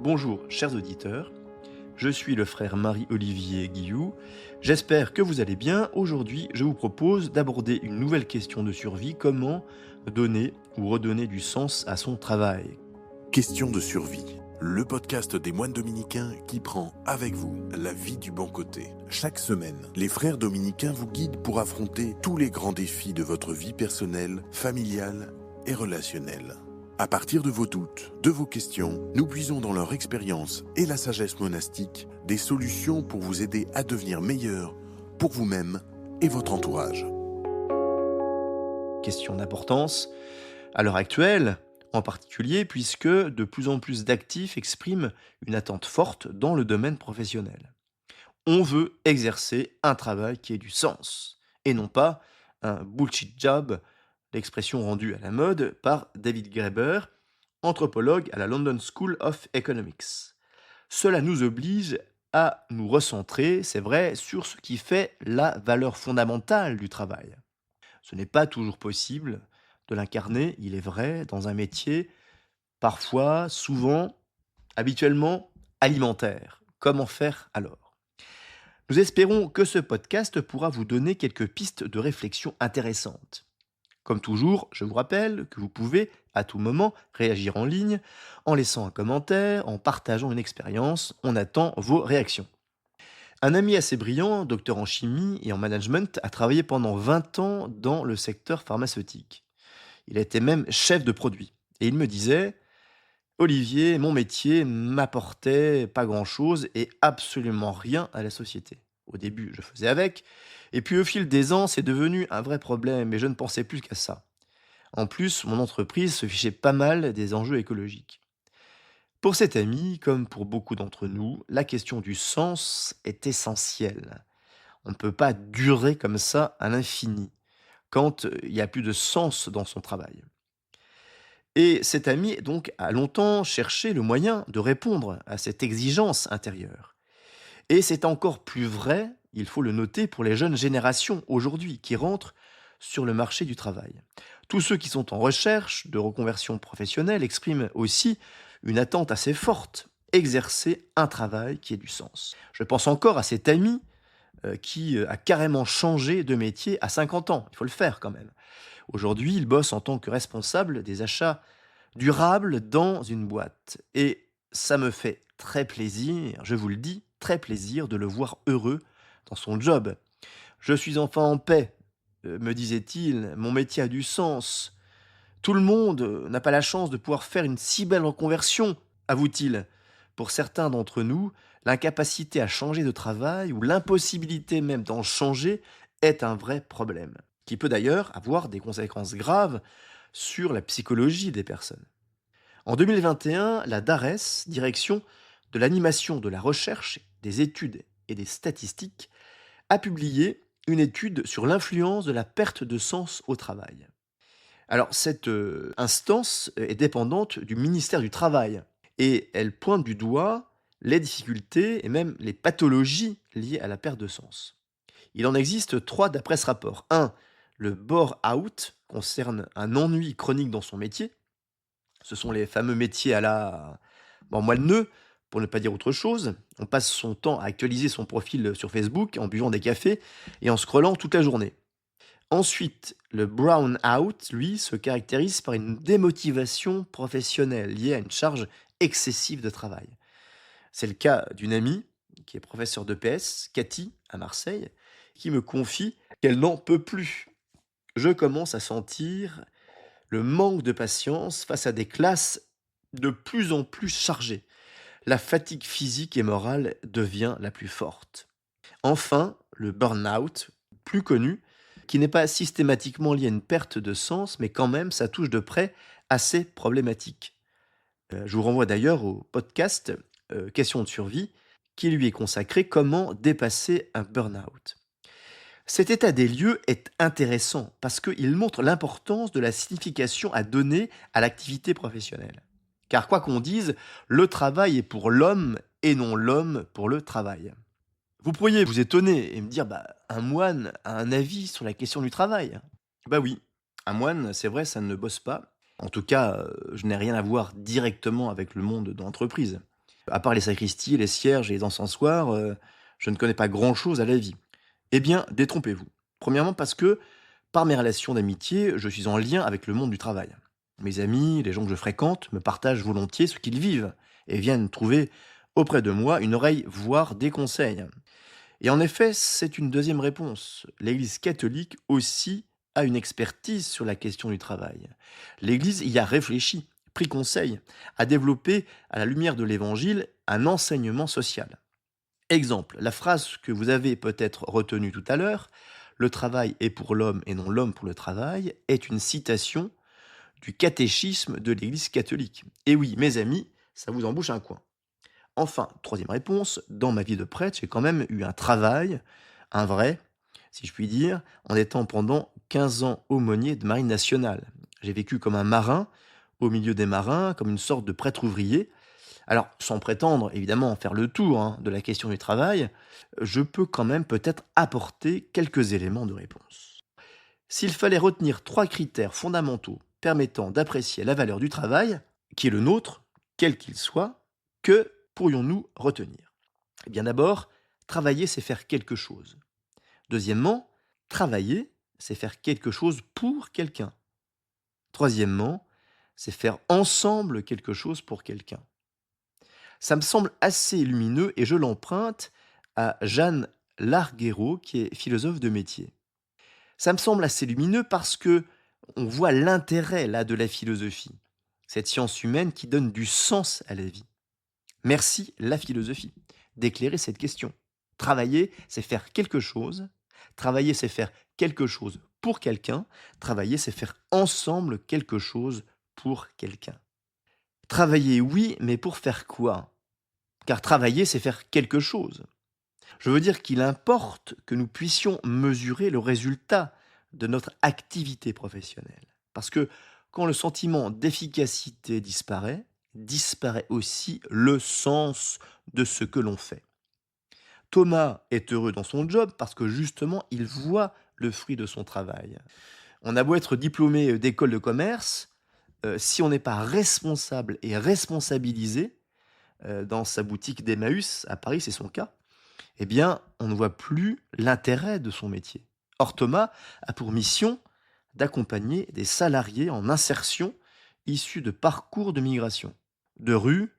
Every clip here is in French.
Bonjour, chers auditeurs. Je suis le frère Marie-Olivier Guillou. J'espère que vous allez bien. Aujourd'hui, je vous propose d'aborder une nouvelle question de survie. Comment donner ou redonner du sens à son travail? Question de survie, le podcast des moines dominicains qui prend avec vous la vie du bon côté. Chaque semaine, les frères dominicains vous guident pour affronter tous les grands défis de votre vie personnelle, familiale et relationnelle. À partir de vos doutes, de vos questions, nous puisons dans leur expérience et la sagesse monastique des solutions pour vous aider à devenir meilleur pour vous-même et votre entourage. Question d'importance à l'heure actuelle, en particulier puisque de plus en plus d'actifs expriment une attente forte dans le domaine professionnel. On veut exercer un travail qui ait du sens, et non pas un bullshit job, l'expression rendue à la mode par David Graeber, anthropologue à la London School of Economics. Cela nous oblige à nous recentrer, c'est vrai, sur ce qui fait la valeur fondamentale du travail. Ce n'est pas toujours possible de l'incarner, il est vrai, dans un métier parfois, souvent, habituellement alimentaire. Comment faire alors? Nous espérons que ce podcast pourra vous donner quelques pistes de réflexion intéressantes. Comme toujours, je vous rappelle que vous pouvez, à tout moment, réagir en ligne, en laissant un commentaire, en partageant une expérience. On attend vos réactions. Un ami assez brillant, docteur en chimie et en management, a travaillé pendant 20 ans dans le secteur pharmaceutique. Il était même chef de produit. Et il me disait: Olivier, mon métier m'apportait pas grand-chose et absolument rien à la société. Au début, je faisais avec, et puis au fil des ans, c'est devenu un vrai problème et je ne pensais plus qu'à ça. En plus, mon entreprise se fichait pas mal des enjeux écologiques. Pour cet ami, comme pour beaucoup d'entre nous, la question du sens est essentielle. On ne peut pas durer comme ça à l'infini, quand il n'y a plus de sens dans son travail. Et cet ami, donc, a longtemps cherché le moyen de répondre à cette exigence intérieure. Et c'est encore plus vrai, il faut le noter, pour les jeunes générations aujourd'hui qui rentrent sur le marché du travail. Tous ceux qui sont en recherche de reconversion professionnelle expriment aussi une attente assez forte, exercer un travail qui ait du sens. Je pense encore à cet ami qui a carrément changé de métier à 50 ans, il faut le faire quand même. Aujourd'hui, il bosse en tant que responsable des achats durables dans une boîte. Et ça me fait très plaisir, je vous le dis, très plaisir de le voir heureux dans son job. Je suis enfin en paix, me disait-il, mon métier a du sens. Tout le monde n'a pas la chance de pouvoir faire une si belle reconversion, avoue-t-il. Pour certains d'entre nous, l'incapacité à changer de travail ou l'impossibilité même d'en changer est un vrai problème, qui peut d'ailleurs avoir des conséquences graves sur la psychologie des personnes. En 2021, la DARES, Direction de l'animation de la recherche, des études et des statistiques, a publié une étude sur l'influence de la perte de sens au travail. Alors, cette instance est dépendante du ministère du Travail et elle pointe du doigt les difficultés et même les pathologies liées à la perte de sens. Il en existe trois d'après ce rapport. Un, le bore-out concerne un ennui chronique dans son métier. Ce sont les fameux métiers à la moelle-neu, pour ne pas dire autre chose. On passe son temps à actualiser son profil sur Facebook en buvant des cafés et en scrollant toute la journée. Ensuite, le brown out, lui, se caractérise par une démotivation professionnelle liée à une charge excessive de travail. C'est le cas d'une amie qui est professeure de PS, Cathy, à Marseille, qui me confie qu'elle n'en peut plus. Je commence à sentir le manque de patience face à des classes de plus en plus chargées. La fatigue physique et morale devient la plus forte. Enfin, le burn-out, plus connu, qui n'est pas systématiquement lié à une perte de sens, mais quand même, ça touche de près à ces problématiques. Je vous renvoie d'ailleurs au podcast Question de survie, qui lui est consacré Comment dépasser un burn-out. Cet état des lieux est intéressant parce qu'il montre l'importance de la signification à donner à l'activité professionnelle. Car quoi qu'on dise, le travail est pour l'homme et non l'homme pour le travail. Vous pourriez vous étonner et me dire, un moine a un avis sur la question du travail. Bah oui, un moine, c'est vrai, ça ne bosse pas. En tout cas, je n'ai rien à voir directement avec le monde de l'entreprise. À part les sacristies, les cierges et les encensoirs, je ne connais pas grand-chose à la vie. Eh bien, détrompez-vous. Premièrement parce que, par mes relations d'amitié, je suis en lien avec le monde du travail. Mes amis, les gens que je fréquente, me partagent volontiers ce qu'ils vivent et viennent trouver auprès de moi une oreille, voire des conseils. Et en effet, c'est une deuxième réponse. L'Église catholique aussi a une expertise sur la question du travail. L'Église y a réfléchi, pris conseil, a développé, à la lumière de l'Évangile, un enseignement social. Exemple, la phrase que vous avez peut-être retenue tout à l'heure, le travail est pour l'homme et non l'homme pour le travail, est une citation du catéchisme de l'Église catholique. Et oui, mes amis, ça vous embouche un coin. Enfin, troisième réponse, dans ma vie de prêtre, j'ai quand même eu un travail, un vrai, si je puis dire, en étant pendant 15 ans aumônier de marine nationale. J'ai vécu comme un marin, au milieu des marins, comme une sorte de prêtre ouvrier. Alors, sans prétendre évidemment faire le tour de la question du travail, je peux quand même peut-être apporter quelques éléments de réponse. S'il fallait retenir 3 critères fondamentaux permettant d'apprécier la valeur du travail, qui est le nôtre, quel qu'il soit, que pourrions-nous retenir? Eh bien d'abord, travailler, c'est faire quelque chose. Deuxièmement, travailler, c'est faire quelque chose pour quelqu'un. Troisièmement, c'est faire ensemble quelque chose pour quelqu'un. Ça me semble assez lumineux et je l'emprunte à Jeanne Larguero, qui est philosophe de métier. Ça me semble assez lumineux parce que on voit l'intérêt là de la philosophie, cette science humaine qui donne du sens à la vie. Merci la philosophie d'éclairer cette question. Travailler, c'est faire quelque chose. Travailler, c'est faire quelque chose pour quelqu'un. Travailler, c'est faire ensemble quelque chose pour quelqu'un. Travailler, oui, mais pour faire quoi? Car travailler, c'est faire quelque chose. Je veux dire qu'il importe que nous puissions mesurer le résultat de notre activité professionnelle. Parce que quand le sentiment d'efficacité disparaît, disparaît aussi le sens de ce que l'on fait. Thomas est heureux dans son job parce que justement, il voit le fruit de son travail. On a beau être diplômé d'école de commerce, si on n'est pas responsable et responsabilisé, dans sa boutique d'Emmaüs, à Paris, c'est son cas, eh bien, on ne voit plus l'intérêt de son métier. Or, Thomas a pour mission d'accompagner des salariés en insertion issus de parcours de migration, de rue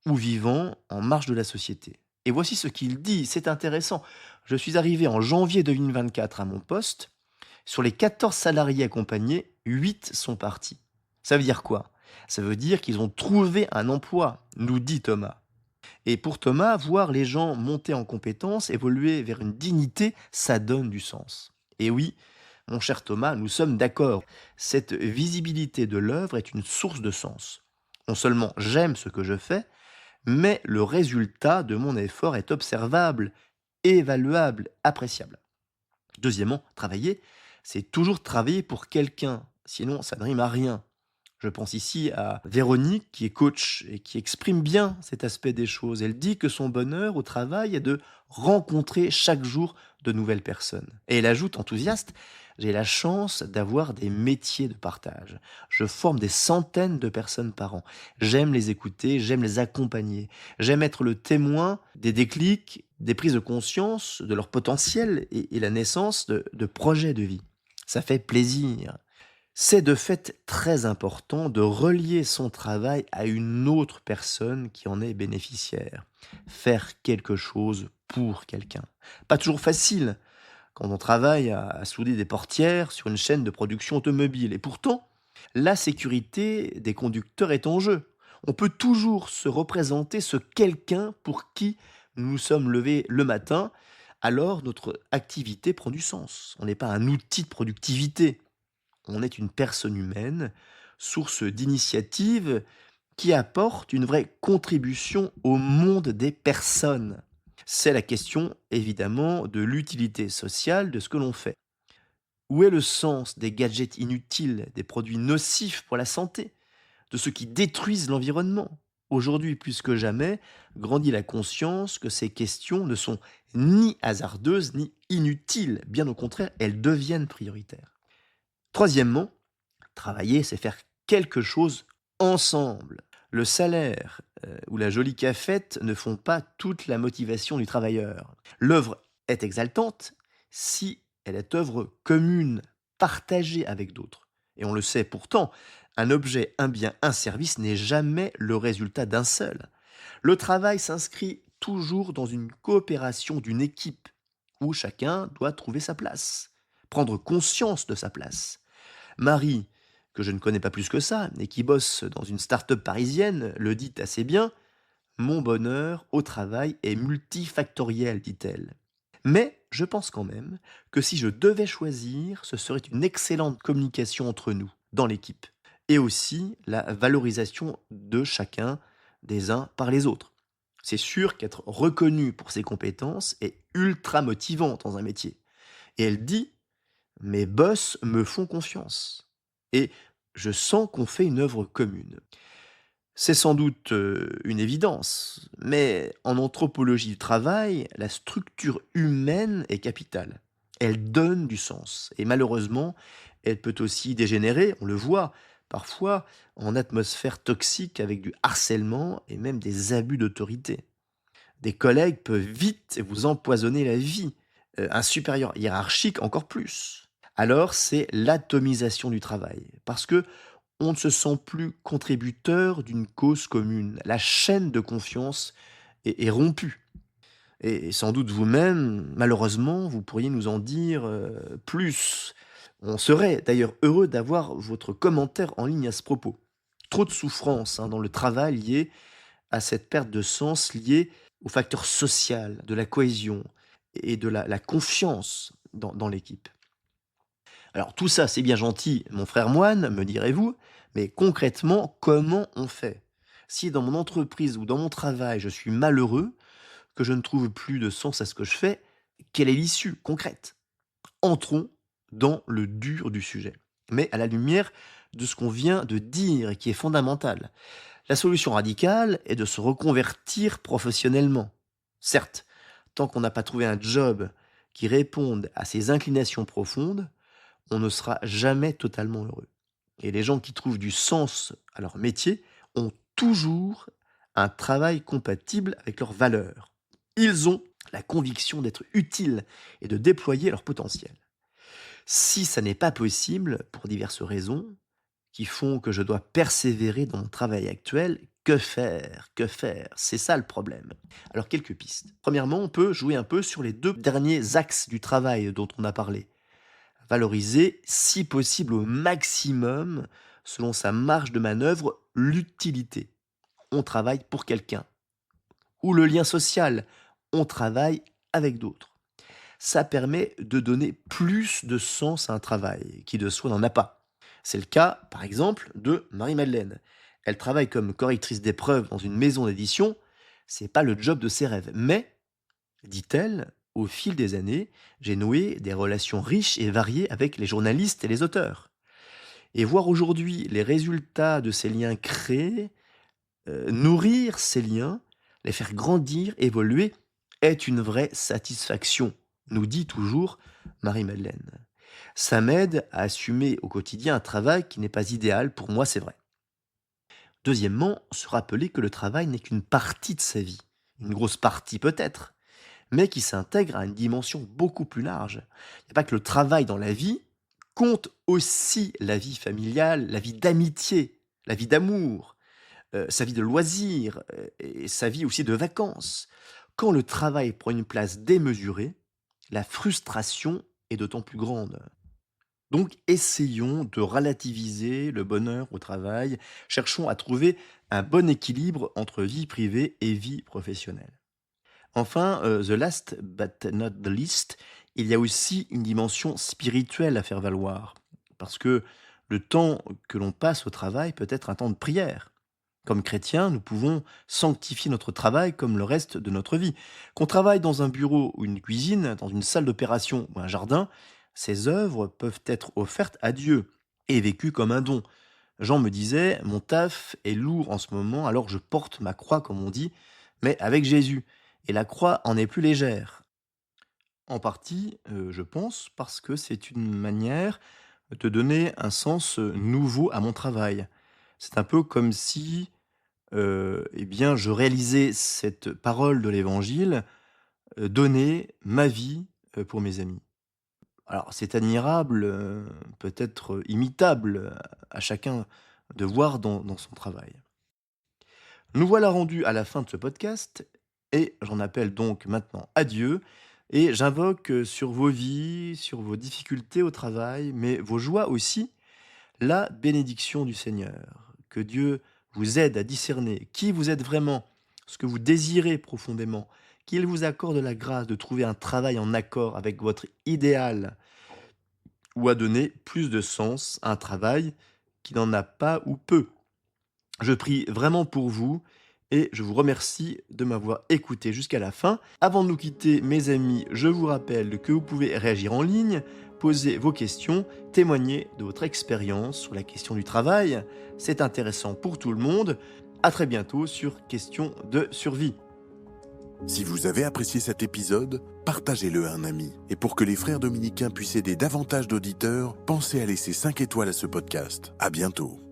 ou vivant en marge de la société. Et voici ce qu'il dit, c'est intéressant. Je suis arrivé en janvier 2024 à mon poste. Sur les 14 salariés accompagnés, 8 sont partis. Ça veut dire quoi? Ça veut dire qu'ils ont trouvé un emploi, nous dit Thomas. Et pour Thomas, voir les gens monter en compétences, évoluer vers une dignité, ça donne du sens. Et oui, mon cher Thomas, nous sommes d'accord. Cette visibilité de l'œuvre est une source de sens. Non seulement j'aime ce que je fais, mais le résultat de mon effort est observable, évaluable, appréciable. Deuxièmement, travailler, c'est toujours travailler pour quelqu'un. Sinon, ça ne rime à rien. Je pense ici à Véronique, qui est coach et qui exprime bien cet aspect des choses. Elle dit que son bonheur au travail est de rencontrer chaque jour de nouvelles personnes. Et elle ajoute enthousiaste, j'ai la chance d'avoir des métiers de partage. Je forme des centaines de personnes par an. J'aime les écouter, j'aime les accompagner. J'aime être le témoin des déclics, des prises de conscience, de leur potentiel et la naissance de projets de vie. Ça fait plaisir. C'est de fait très important de relier son travail à une autre personne qui en est bénéficiaire. Faire quelque chose pour quelqu'un. Pas toujours facile quand on travaille à souder des portières sur une chaîne de production automobile. Et pourtant, la sécurité des conducteurs est en jeu. On peut toujours se représenter ce quelqu'un pour qui nous nous sommes levés le matin, alors notre activité prend du sens. On n'est pas un outil de productivité. On est une personne humaine, source d'initiative qui apporte une vraie contribution au monde des personnes. C'est la question, évidemment, de l'utilité sociale de ce que l'on fait. Où est le sens des gadgets inutiles, des produits nocifs pour la santé, de ceux qui détruisent l'environnement? Aujourd'hui, plus que jamais, grandit la conscience que ces questions ne sont ni hasardeuses ni inutiles. Bien au contraire, elles deviennent prioritaires. Troisièmement, travailler, c'est faire quelque chose ensemble. Le salaire ou la jolie cafette ne font pas toute la motivation du travailleur. L'œuvre est exaltante si elle est œuvre commune, partagée avec d'autres. Et on le sait pourtant, un objet, un bien, un service n'est jamais le résultat d'un seul. Le travail s'inscrit toujours dans une coopération d'une équipe où chacun doit trouver sa place, prendre conscience de sa place. Marie, que je ne connais pas plus que ça, et qui bosse dans une start-up parisienne, le dit assez bien: mon bonheur au travail est multifactoriel, dit-elle. Mais je pense quand même que si je devais choisir, ce serait une excellente communication entre nous, dans l'équipe, et aussi la valorisation de chacun, des uns par les autres. C'est sûr qu'être reconnu pour ses compétences est ultra motivant dans un métier. Et elle dit: mes boss me font confiance. Et je sens qu'on fait une œuvre commune. C'est sans doute une évidence, mais en anthropologie du travail, la structure humaine est capitale. Elle donne du sens. Et malheureusement, elle peut aussi dégénérer, on le voit, parfois en atmosphère toxique avec du harcèlement et même des abus d'autorité. Des collègues peuvent vite vous empoisonner la vie, un supérieur hiérarchique encore plus. Alors c'est l'atomisation du travail, parce que on ne se sent plus contributeur d'une cause commune. La chaîne de confiance est rompue. Et sans doute vous-même, malheureusement, vous pourriez nous en dire plus. On serait d'ailleurs heureux d'avoir votre commentaire en ligne à ce propos. Trop de souffrance dans le travail lié à cette perte de sens liée au facteur social, de la cohésion et de la confiance dans l'équipe. Alors tout ça, c'est bien gentil, mon frère moine, me direz-vous, mais concrètement, comment on fait? Si dans mon entreprise ou dans mon travail, je suis malheureux, que je ne trouve plus de sens à ce que je fais, quelle est l'issue concrète? Entrons dans le dur du sujet, mais à la lumière de ce qu'on vient de dire et qui est fondamental. La solution radicale est de se reconvertir professionnellement. Certes, tant qu'on n'a pas trouvé un job qui réponde à ses inclinations profondes, on ne sera jamais totalement heureux. Et les gens qui trouvent du sens à leur métier ont toujours un travail compatible avec leurs valeurs. Ils ont la conviction d'être utiles et de déployer leur potentiel. Si ça n'est pas possible, pour diverses raisons, qui font que je dois persévérer dans mon travail actuel, que faire? Que faire? C'est ça le problème. Alors quelques pistes. Premièrement, on peut jouer un peu sur les deux derniers axes du travail dont on a parlé. Valoriser, si possible au maximum, selon sa marge de manœuvre, l'utilité. On travaille pour quelqu'un. Ou le lien social. On travaille avec d'autres. Ça permet de donner plus de sens à un travail qui de soi n'en a pas. C'est le cas, par exemple, de Marie-Madeleine. Elle travaille comme correctrice d'épreuves dans une maison d'édition. C'est pas le job de ses rêves. Mais, dit-elle, au fil des années, j'ai noué des relations riches et variées avec les journalistes et les auteurs. Et voir aujourd'hui les résultats de ces liens créés, nourrir ces liens, les faire grandir, évoluer, est une vraie satisfaction, nous dit toujours Marie-Madeleine. Ça m'aide à assumer au quotidien un travail qui n'est pas idéal pour moi, c'est vrai. Deuxièmement, se rappeler que le travail n'est qu'une partie de sa vie, une grosse partie peut-être, mais qui s'intègre à une dimension beaucoup plus large. Il n'y a pas que le travail dans la vie, compte aussi la vie familiale, la vie d'amitié, la vie d'amour, sa vie de loisirs et sa vie aussi de vacances. Quand le travail prend une place démesurée, la frustration est d'autant plus grande. Donc essayons de relativiser le bonheur au travail, cherchons à trouver un bon équilibre entre vie privée et vie professionnelle. Enfin, the last but not the least, il y a aussi une dimension spirituelle à faire valoir. Parce que le temps que l'on passe au travail peut être un temps de prière. Comme chrétiens, nous pouvons sanctifier notre travail comme le reste de notre vie. Qu'on travaille dans un bureau ou une cuisine, dans une salle d'opération ou un jardin, ces œuvres peuvent être offertes à Dieu et vécues comme un don. Jean me disait, mon taf est lourd en ce moment, alors je porte ma croix, comme on dit, mais avec Jésus. Et la croix en est plus légère. En partie, je pense, parce que c'est une manière de donner un sens nouveau à mon travail. C'est un peu comme si je réalisais cette parole de l'Évangile, donner ma vie, pour mes amis. Alors c'est admirable, peut-être imitable, à chacun de voir dans son travail. Nous voilà rendus à la fin de ce podcast et j'en appelle donc maintenant à Dieu et j'invoque, sur vos vies, sur vos difficultés au travail, mais vos joies aussi, la bénédiction du Seigneur. Que Dieu vous aide à discerner qui vous êtes vraiment, ce que vous désirez profondément, qu'il vous accorde la grâce de trouver un travail en accord avec votre idéal ou à donner plus de sens à un travail qui n'en a pas ou peu. Je prie vraiment pour vous et je vous remercie de m'avoir écouté jusqu'à la fin. Avant de nous quitter, mes amis, je vous rappelle que vous pouvez réagir en ligne, poser vos questions, témoigner de votre expérience sur la question du travail. C'est intéressant pour tout le monde. À très bientôt sur Question de survie. Si vous avez apprécié cet épisode, partagez-le à un ami. Et pour que les frères dominicains puissent aider davantage d'auditeurs, pensez à laisser 5 étoiles à ce podcast. À bientôt.